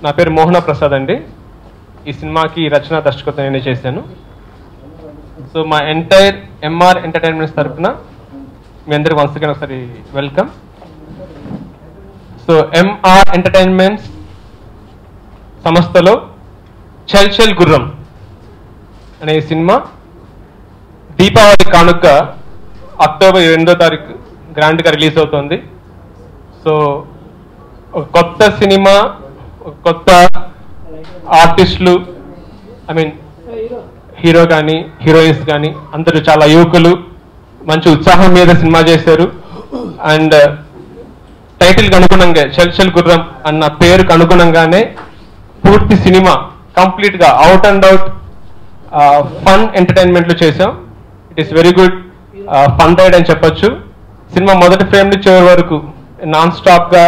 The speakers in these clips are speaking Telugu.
నా పేరు మోహన ప్రసాద్ అండి. ఈ సినిమాకి రచన దర్శకత్వం నేనే చేశాను. సో మా ఎంటైర్ ఎంఆర్ ఎంటర్టైన్మెంట్స్ తరఫున మీ అందరికి వన్స్ అగైన్ ఒకసారి వెల్కమ్. సో ఎంఆర్ ఎంటర్టైన్మెంట్స్ సంస్థలో చల్ చల్ గుర్రం అనే సినిమా దీపావళి కానుక అక్టోబర్ 2వ తారీఖు గ్రాండ్గా రిలీజ్ అవుతుంది. సో ఒక కొత్త సినిమా, కొత్త ఆర్టిస్టులు, ఐ మీన్ హీరో కానీ హీరోయిన్స్ కానీ అందరూ చాలా యువకులు మంచి ఉత్సాహం మీద సినిమా చేశారు. అండ్ టైటిల్కి అనుగుణంగా చల్ చల్ గుర్రం అన్న పేరుకు అనుగుణంగానే పూర్తి సినిమా కంప్లీట్గా అవుట్ అండ్ అవుట్ ఫన్ ఎంటర్టైన్మెంట్లు చేసాం. It is very good fun ride అని చెప్పొచ్చు. సినిమా మొదటి ఫ్రేమ్ నుంచి చివరి వరకు నాన్ స్టాప్గా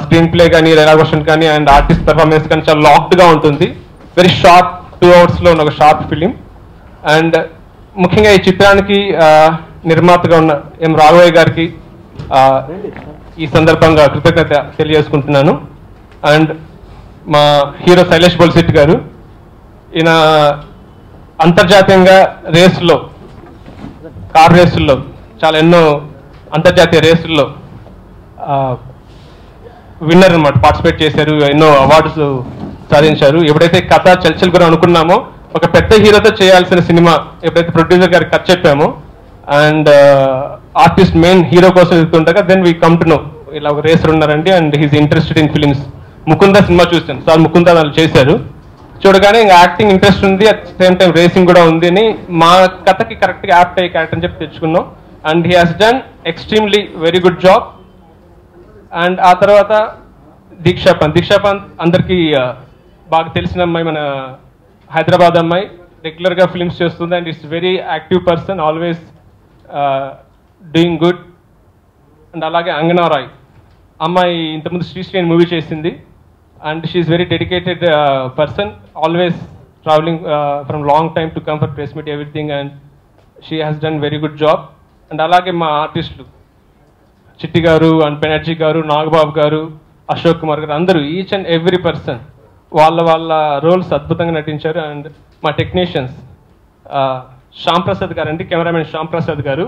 స్క్రీన్ ప్లే కానీ డైలాగ్ వర్షన్ కానీ అండ్ ఆర్టిస్ట్ పెర్ఫార్మెన్స్ కానీ చాలా లాక్డ్గా ఉంటుంది. వెరీ షార్ట్ 2 అవర్స్లో ఉన్న ఒక షార్ట్ ఫిలిం. అండ్ ముఖ్యంగా ఈ చిత్రానికి నిర్మాతగా ఉన్న ఎం రాఘవయ్య గారికి ఈ సందర్భంగా కృతజ్ఞత తెలియజేసుకుంటున్నాను. అండ్ మా హీరో శైలేష్ బొల్సిట్ గారు, ఈయన అంతర్జాతీయంగా రేసుల్లో, కార్ రేసుల్లో చాలా ఎన్నో అంతర్జాతీయ రేసుల్లో విన్నర్ అనమాట, పార్టిసిపేట్ చేశారు, ఎన్నో అవార్డ్స్ సాధించారు. ఎప్పుడైతే కథ చల్ చల్ గుర్రం అనుకున్నామో, ఒక పెద్ద హీరోతో చేయాల్సిన సినిమా ఎప్పుడైతే ప్రొడ్యూసర్ గారికి కథ చెప్పామో అండ్ ఆర్టిస్ట్ మెయిన్ హీరో కోసం ఎదుగుతుండగా then we come to know ఇలా ఒక రేసర్ ఉన్నారండి and he's interested in films. Mukunda cinema చూస్తాను సార్, ముకుంద వాళ్ళు చేశారు. చూడగానే ఇంకా యాక్టింగ్ ఇంట్రెస్ట్ ఉంది, అట్ సేమ్ టైం రేసింగ్ కూడా ఉంది అని మా కథకి కరెక్ట్గా యాప్ట్ అయ్యే క్యారెక్టర్ అని చెప్పి తెచ్చుకున్నాం. And he has done extremely very good job. And ఆ తర్వాత దీక్షాపంత్ అందరికీ బాగా తెలిసిన అమ్మాయి, మన హైదరాబాద్ అమ్మాయి, రెగ్యులర్గా ఫిల్మ్స్ చేస్తుంది and it's very active person, always doing good. And అలాగే అంగనా రాయ్ అమ్మాయి ఇంతకుముందు శ్రీశ్రీ మూవీ చేసింది and she is very dedicated person, always travelling from long time to come for press meet everything and she has done very good job. And అలాగే మా ఆర్టిస్టులు చిట్టి గారు అండ్ బెనర్జీ గారు, నాగబాబు గారు, అశోక్ కుమార్ గారు, అందరూ ఈచ్ అండ్ ఎవ్రీ పర్సన్ వాళ్ళ రోల్స్ అద్భుతంగా నటించారు. అండ్ మా టెక్నీషియన్స్ శ్యామ్ ప్రసాద్ గారు అండి, కెమెరామెన్ శ్యామ్ ప్రసాద్ గారు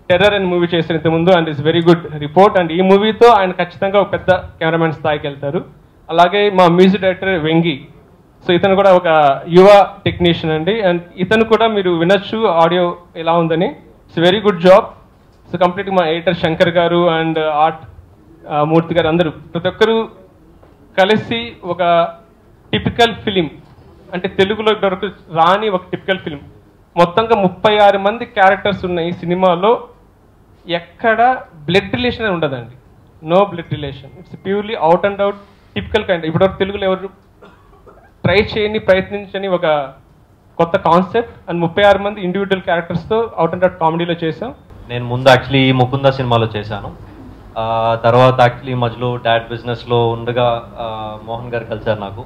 టెర్రర్ అని మూవీ చేశారు ఇంతకుముందు and it's very good report. And ఈ మూవీతో ఆయన ఖచ్చితంగా ఒక పెద్ద కెమెరామెన్ స్థాయికి వెళ్తారు. అలాగే మా మ్యూజిక్ డైరెక్టర్ వెంగి, సో ఇతను కూడా ఒక యువ టెక్నీషియన్ అండి అండ్ ఇతను కూడా మీరు వినొచ్చు ఆడియో ఎలా ఉందని. It's very good job. So complete మా ఎడిటర్ శంకర్ గారు అండ్ ఆర్ట్ మూర్తి గారు, అందరూ ప్రతి ఒక్కరూ కలిసి ఒక టిపికల్ ఫిలిం, అంటే తెలుగులో వరకు రాని ఒక టిపికల్ ఫిలిం. మొత్తంగా 36 మంది క్యారెక్టర్స్ ఉన్న ఈ సినిమాలో ఎక్కడ బ్లడ్ రిలేషన్ అని ఉండదండి, no blood relation. It's purely out and out typical kind. ఇప్పటివరకు తెలుగులో ఎవరు ట్రై చేయని, ప్రయత్నించని ఒక కొత్త కాన్సెప్ట్ అండ్ 36 మంది ఇండివిజువల్ క్యారెక్టర్స్తో అవుట్ అండ్ అవుట్ కామెడీలో చేసాం. నేను ముందు యాక్చువల్లీ ముకుంద సినిమాలో చేశాను. తర్వాత యాక్చువల్లీ మధ్యలో డాడ్ బిజినెస్లో ఉండగా మోహన్ గారు కలిసారు. నాకు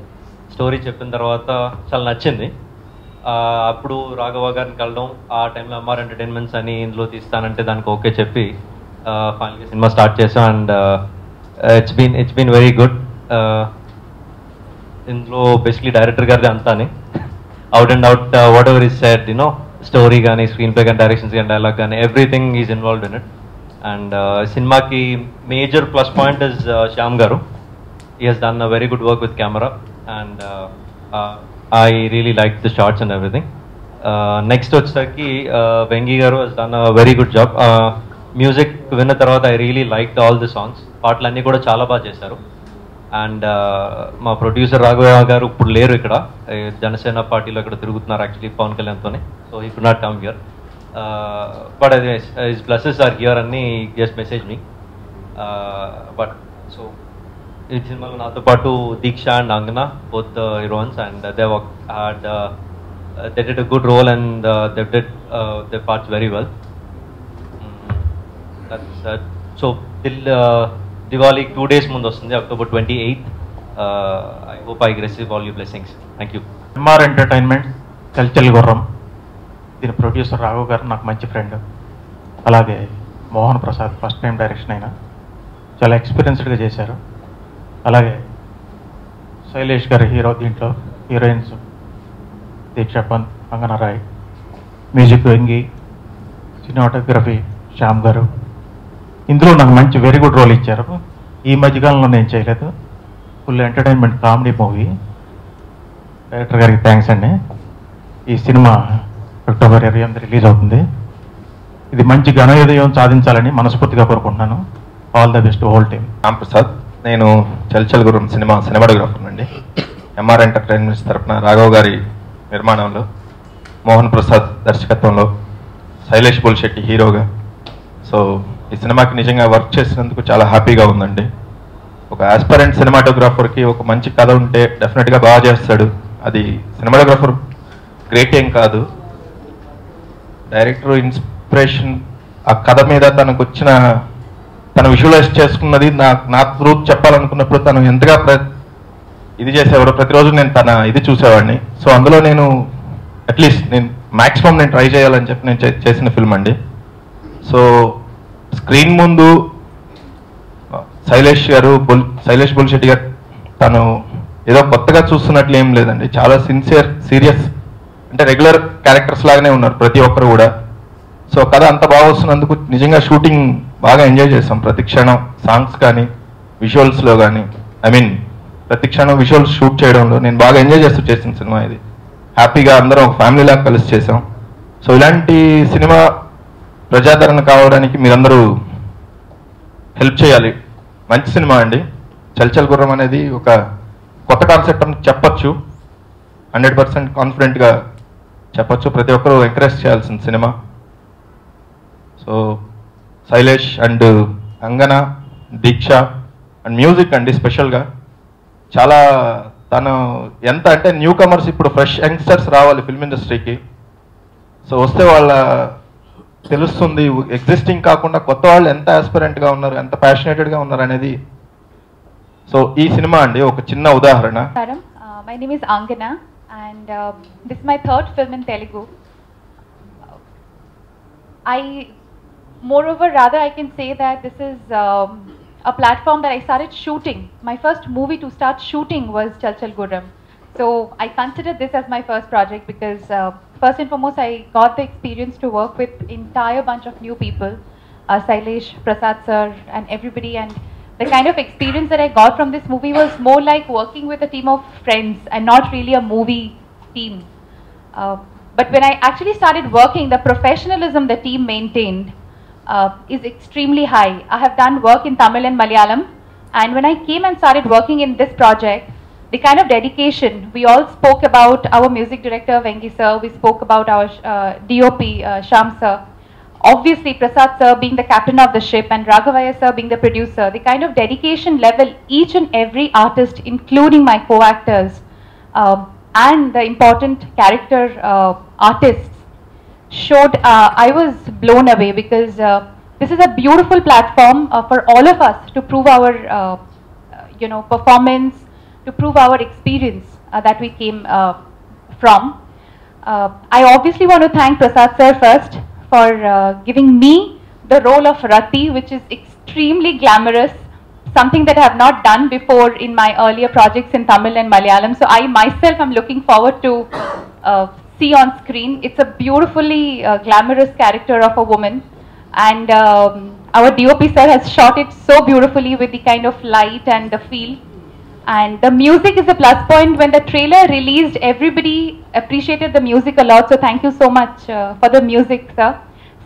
స్టోరీ చెప్పిన తర్వాత చాలా నచ్చింది. అప్పుడు రాఘవ గారిని కలడం, ఆ టైంలో ఎంఆర్ ఎంటర్టైన్మెంట్స్ అని ఇందులో తీస్తానంటే దానికి ఓకే చెప్పి ఫైనల్గా సినిమా స్టార్ట్ చేసాం. And it's been very good. ఇందులో బేసిక్లీ డైరెక్టర్ గారిది అంతానే out and out whatever is said, you know story కానీ స్క్రీన్ ప్లే కానీ డైరెక్షన్స్ కానీ డైలాగ్ కానీ everything is involved in it. And సినిమాకి major plus point is Shyam గారు. He has done a very good work with camera and I really like the shots and everything. Next వచ్చేసరికి వెంగి గారు has done a very good job. Music విన్న తర్వాత I really liked all the songs. పాటలన్నీ కూడా చాలా బాగా చేశారు. అండ్ మా ప్రొడ్యూసర్ రాఘవయ్య గారు ఇప్పుడు లేరు ఇక్కడ, జనసేన పార్టీలో ఇక్కడ తిరుగుతున్నారు యాక్చువల్లీ పవన్ కళ్యాణ్తోనే. So he could not come here. But his blessings are here అని just message me. But so ఈ సినిమాలో నాతో పాటు Deeksha and Angana, both heroines, and they did a good role and they did their parts very well. That's so till Diwali 2 days ముందు వస్తుంది, October 28th. I hope I receive all your blessings. Thank you. MR entertainment Chal Chal గుర్రం, దీని ప్రొడ్యూసర్ రాఘవ్ గారు నాకు మంచి ఫ్రెండ్. అలాగే Mohan Prasad first time direction అయినా చాలా ఎక్స్పీరియన్స్డ్గా చేశారు. అలాగే శైలేష్ గారి హీరో, దీంట్లో హీరోయిన్స్ దీక్ష పంత్, కంగనా రాయ్, మ్యూజిక్ వెంగి, సినిమాటోగ్రఫీ శ్యామ్ గారు. ఇందులో నాకు మంచి వెరీ గుడ్ రోల్ ఇచ్చారు. ఈ మధ్యకాలంలో నేను చేయలేదు. Full entertainment comedy movie. Director గారికి థ్యాంక్స్ అండి. ఈ సినిమా అక్టోబర్ 28 రిలీజ్ అవుతుంది. ఇది మంచి ఘనోదయం సాధించాలని మనస్ఫూర్తిగా కోరుకుంటున్నాను. All the best whole team. Ram Prasad, నేను చల్చల్గురం సినిమాటోగ్రాఫర్ అండి. ఎంఆర్ ఎంటర్టైన్మెంట్స్ తరఫున రాఘవ్ గారి నిర్మాణంలో, మోహన్ ప్రసాద్ దర్శకత్వంలో, శైలేష్ బుల్శెట్టి హీరోగా. సో ఈ సినిమాకి నిజంగా వర్క్ చేసినందుకు చాలా హ్యాపీగా ఉందండి. ఒక ఆస్పరెంట్ సినిమాటోగ్రాఫర్కి ఒక మంచి కథ ఉంటే డెఫినెట్గా బాగా చేస్తాడు. అది సినిమాటోగ్రాఫర్ గ్రేట్ ఏం కాదు, డైరెక్టర్ ఇన్స్పిరేషన్ ఆ కథ మీద తనకు వచ్చిన, తను విజువలైజ్ చేసుకున్నది నా త్రూ చెప్పాలనుకున్నప్పుడు తను ఎంతగా ఇది చేసేవాడు. ప్రతిరోజు నేను తన ఇది చూసేవాడిని. సో అందులో నేను అట్లీస్ట్ నేను మ్యాక్సిమం నేను ట్రై చేయాలని చెప్పి నేను చేసిన ఫిల్మ్ అండి. సో స్క్రీన్ ముందు శైలేష్ బుల్శెట్టి గారు తను ఏదో కొత్తగా చూస్తున్నట్లు ఏం లేదండి. చాలా సీరియస్ అంటే రెగ్యులర్ క్యారెక్టర్స్ లాగానే ఉన్నారు ప్రతి ఒక్కరు కూడా. సో కథ అంత బాగా వస్తున్నందుకు నిజంగా షూటింగ్ బాగా ఎంజాయ్ చేసాం. ప్రతి క్షణం సాంగ్స్ కానీ విజువల్స్లో కానీ, ప్రతి క్షణం విజువల్స్ షూట్ చేయడంలో నేను బాగా ఎంజాయ్ చేస్తూ చేసిన సినిమా ఇది. హ్యాపీగా అందరం ఒక ఫ్యామిలీ లాగా కలిసి చేసాం. సో ఇలాంటి సినిమా ప్రజాదరణ కావడానికి మీరందరూ హెల్ప్ చేయాలి. మంచి సినిమా అండి. చల్చల్ గుర్రం అనేది ఒక కొత్త కాన్సెప్ట్ అని చెప్పచ్చు, 100% కాన్ఫిడెంట్గా చెప్పచ్చు. ప్రతి ఒక్కరూ ఎంకరేజ్ చేయాల్సిన సినిమా. So Shailesh and Angana, Deeksha and music అండి స్పెషల్గా చాలా తను ఎంత అంటే న్యూ కమర్స్, ఇప్పుడు ఫ్రెష్ యంగ్స్టర్స్ రావాలి ఫిల్మ్ ఇండస్ట్రీకి. సో వస్తే వాళ్ళ తెలుస్తుంది ఎగ్జిస్టింగ్ కాకుండా కొత్త వాళ్ళు ఎంత ఆస్పిరెంట్గా ఉన్నారు, ఎంత ప్యాషనేటెడ్గా ఉన్నారు అనేది. సో ఈ సినిమా అండి ఒక చిన్న ఉదాహరణ. My name is Angana and this is my third film in Telugu. Moreover, I can say that this is a platform that I started shooting. My first movie to start shooting was Chalchal Gurram. So I consider this as my first project because first and foremost I got the experience to work with entire bunch of new people, Shailesh, Prasad sir and everybody, and the kind of experience that I got from this movie was more like working with a team of friends and not really a movie team. But when I actually started working, the professionalism the team maintained is extremely high. I have done work in Tamil and Malayalam, and when I came and started working in this project, the kind of dedication, we all spoke about our music director Vengi sir, we spoke about our DOP Shyam sir, obviously Prasad sir being the captain of the ship and Raghavaya sir being the producer. The kind of dedication level each and every artist, including my co-actors and the important character artists showed, I was blown away because this is a beautiful platform for all of us to prove our performance, to prove our experience that we came from. I obviously want to thank Prasad sir first for giving me the role of Rati, which is extremely glamorous, something that I have not done before in my earlier projects in Tamil and Malayalam. So I myself am looking forward to see on screen. It's a beautifully glamorous character of a woman, and our DOP sir has shot it so beautifully with the kind of light and the feel. And the music is a plus point. When the trailer released, everybody appreciated the music a lot. So thank you so much for the music, sir.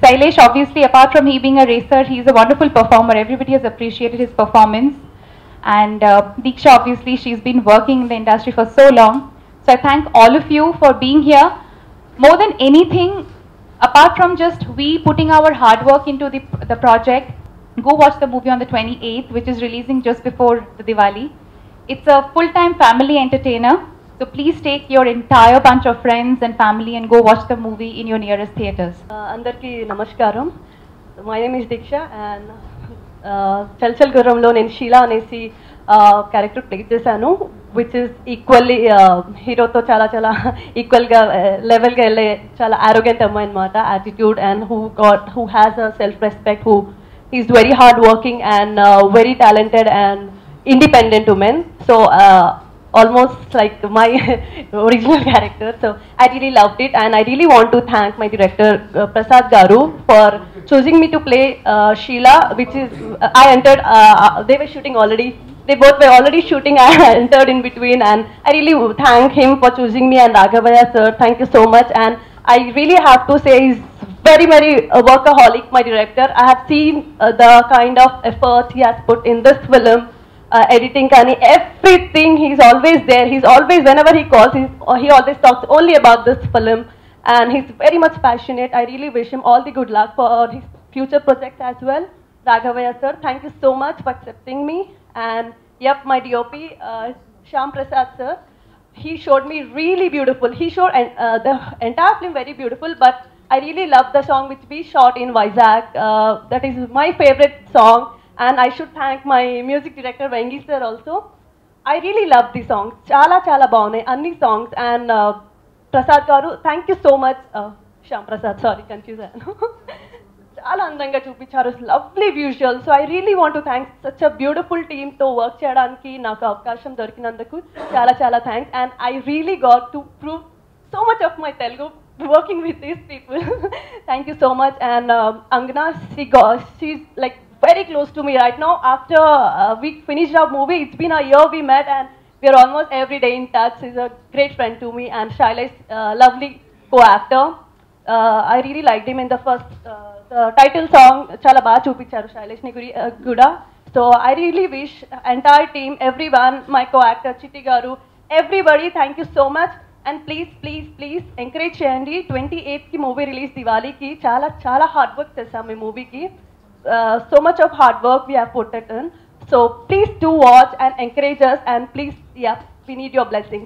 Shailesh, obviously, apart from he being a racer, he is a wonderful performer. Everybody has appreciated his performance. And Deeksha, obviously, she's been working in the industry for so long. So I thank all of you for being here. More than anything, apart from just we putting our hard work into the project, go watch the movie on the 28th, which is releasing just before the Diwali. It's a full-time family entertainer, so please take your entire bunch of friends and family and go watch the movie in your nearest theatres. Andarki namaskaram. My name is Diksha and Chalchal Gurram lo nen Sheila anesi character play chesanu, which is equally hero to chala equal ga level ga elle chala arrogant amma anamata, attitude, and who has a self respect, who is very hard working and very talented and independent woman. So almost like my original character. So I really loved it, and I really want to thank my director Prasad Garu for choosing me to play Sheila, which is I entered. They were shooting already. They both were already shooting. I entered in between, and I really thank him for choosing me, and Raghavaya sir, thank you so much. And I really have to say he's very, very workaholic, my director. I have seen the kind of effort he has put in this film, editing, everything. He's always there. He's always, whenever he calls, he always talks only about this film, and he's very much passionate. I really wish him all the good luck for his future projects as well. Raghavaya sir, thank you so much for accepting me. And yep, my DOP, Shyam Prasad sir, he showed me really beautiful. He showed the entire film very beautiful, but I really love the song which we shot in Vizag. That is my favorite song, and I should thank my music director Vengi sir also. I really love the songs. Chala chala baunai anni songs, and Prasad garu, thank you so much. Shyam Prasad, sorry, confusion. చాలా అందంగా చూపించారు, lovely visual. So I really want to thanks such a beautiful టీమ్తో వర్క్ చేయడానికి నాకు అవకాశం దొరికినందుకు చాలా చాలా thanks. And I really got to prove so much of my Telugu working with these people. Thank you so much. And Angana, she's like very close to me right now. After we finished our movie, it's been a year we met, and we are almost every day in touch. She's a great friend to me, and Shailesh, lovely co-actor. I really liked him in the first the title song. Chala baga chupicharu Shailesh ni kuda. So I really wish entire team, everyone, my co-actor Chitti garu, everybody, thank you so much. And please, please, please encourage cheyandi. 28th ki movie release Diwali ki chala chala hard work chesam ee movie ki. So much of hard work we have put it in. So please do watch and encourage us, and please, yeah, we need your blessings.